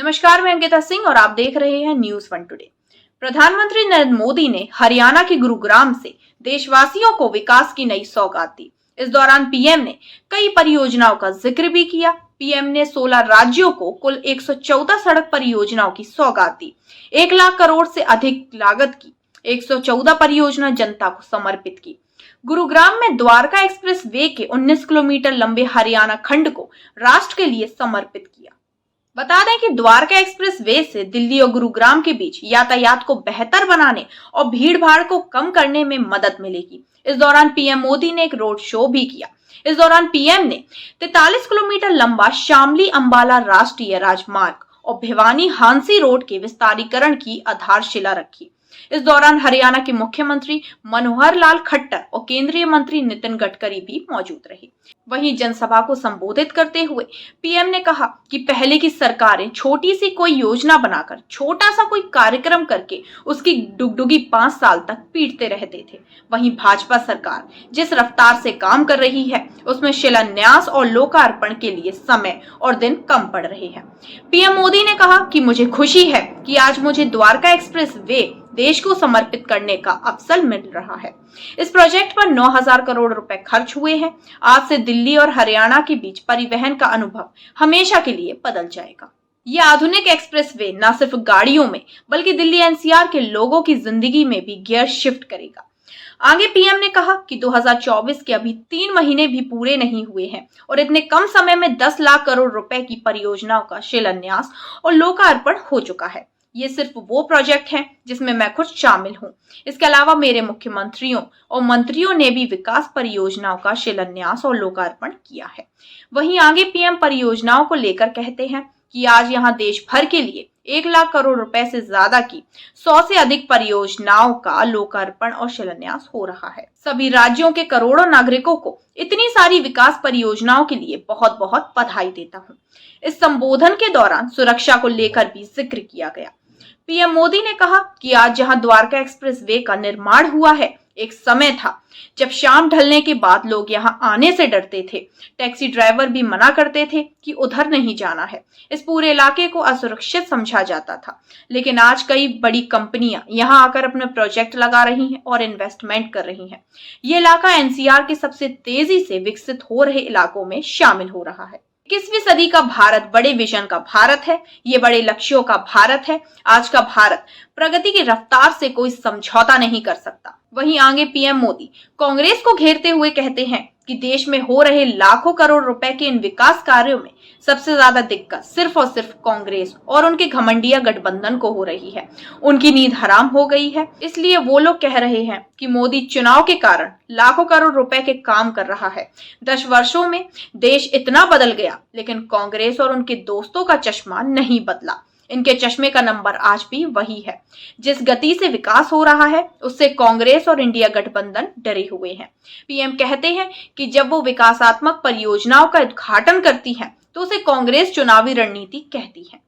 नमस्कार, मैं अंकिता सिंह और आप देख रहे हैं न्यूज वन टुडे। प्रधानमंत्री नरेंद्र मोदी ने हरियाणा के गुरुग्राम से देशवासियों को विकास की नई सौगात दी। इस दौरान पीएम ने कई परियोजनाओं का जिक्र भी किया। पीएम ने 16 राज्यों को कुल 114 सड़क परियोजनाओं की सौगात दी। 1 लाख करोड़ से अधिक लागत की 114 परियोजना जनता को समर्पित की। गुरुग्राम में द्वारका एक्सप्रेस वे के 19 किलोमीटर लंबे हरियाणा खंड को राष्ट्र के लिए समर्पित किया। बता दें कि द्वारका एक्सप्रेस वे से दिल्ली और गुरुग्राम के बीच यातायात को बेहतर बनाने और भीड़ भाड़ को कम करने में मदद मिलेगी। इस दौरान पीएम मोदी ने एक रोड शो भी किया। इस दौरान पीएम ने 43 किलोमीटर लंबा शामली अंबाला राष्ट्रीय राजमार्ग और भिवानी हांसी रोड के विस्तारीकरण की आधारशिला रखी। इस दौरान हरियाणा के मुख्यमंत्री मनोहर लाल खट्टर और केंद्रीय मंत्री नितिन गडकरी भी मौजूद रहे। वहीं जनसभा को संबोधित करते हुए पीएम ने कहा कि पहले की सरकारें छोटी सी कोई योजना बनाकर, छोटा सा कोई कार्यक्रम करके उसकी डुगडुगी 5 साल तक पीटते रहते थे। वहीं भाजपा सरकार जिस रफ्तार से काम कर रही है उसमें शिलान्यास और लोकार्पण के लिए समय और दिन कम पड़ रहे हैं। पीएम मोदी ने कहा कि मुझे खुशी है कि आज मुझे द्वारका एक्सप्रेस वे देश को समर्पित करने का अवसर मिल रहा है। इस प्रोजेक्ट पर 9,000 करोड़ रुपए खर्च हुए हैं। आज से दिल्ली और हरियाणा के बीच परिवहन का अनुभव हमेशा के लिए बदल जाएगा। यह आधुनिक एक्सप्रेस वे न सिर्फ गाड़ियों में बल्कि दिल्ली एनसीआर के लोगों की जिंदगी में भी गियर शिफ्ट करेगा। आगे पीएम ने कहा कि 2024 के अभी 3 महीने भी पूरे नहीं हुए हैं और इतने कम समय में 10 लाख करोड़ रुपए की परियोजनाओं का शिलान्यास और लोकार्पण हो चुका है। ये सिर्फ वो प्रोजेक्ट हैं जिसमें मैं खुद शामिल हूं। इसके अलावा मेरे मुख्यमंत्रियों और मंत्रियों ने भी विकास परियोजनाओं का शिलान्यास और लोकार्पण किया है। वहीं आगे पीएम परियोजनाओं को लेकर कहते हैं कि आज यहां देश भर के लिए 1 लाख करोड़ रुपए से ज्यादा की 100 से अधिक परियोजनाओं का लोकार्पण और शिलान्यास हो रहा है। सभी राज्यों के करोड़ों नागरिकों को इतनी सारी विकास परियोजनाओं के लिए बहुत बहुत बधाई देता हूं। इस संबोधन के दौरान सुरक्षा को लेकर भी जिक्र किया गया। पीएम मोदी ने कहा कि आज जहां द्वारका एक्सप्रेस वे का निर्माण हुआ है, एक समय था जब शाम ढलने के बाद लोग यहां आने से डरते थे। टैक्सी ड्राइवर भी मना करते थे कि उधर नहीं जाना है। इस पूरे इलाके को असुरक्षित समझा जाता था। लेकिन आज कई बड़ी कंपनियां यहां आकर अपने प्रोजेक्ट लगा रही हैं और इन्वेस्टमेंट कर रही हैं। ये इलाका एनसीआर के सबसे तेजी से विकसित हो रहे इलाकों में शामिल हो रहा है। 21वीं सदी का भारत बड़े विजन का भारत है। ये बड़े लक्ष्यों का भारत है। आज का भारत प्रगति की रफ्तार से कोई समझौता नहीं कर सकता। वहीं आगे पीएम मोदी कांग्रेस को घेरते हुए कहते हैं कि देश में हो रहे लाखों करोड़ रुपए के इन विकास कार्यों में सबसे ज्यादा दिक्कत सिर्फ और सिर्फ कांग्रेस और उनके घमंडिया गठबंधन को हो रही है। उनकी नींद हराम हो गई है। इसलिए वो लोग कह रहे हैं कि मोदी चुनाव के कारण लाखों करोड़ रुपए के काम कर रहा है। 10 वर्षों में देश इतना बदल गया, लेकिन कांग्रेस और उनके दोस्तों का चश्मा नहीं बदला। इनके चश्मे का नंबर आज भी वही है। जिस गति से विकास हो रहा है उससे कांग्रेस और इंडिया गठबंधन डरे हुए हैं। पीएम कहते हैं कि जब वो विकासात्मक परियोजनाओं का उद्घाटन करती है तो उसे कांग्रेस चुनावी रणनीति कहती है।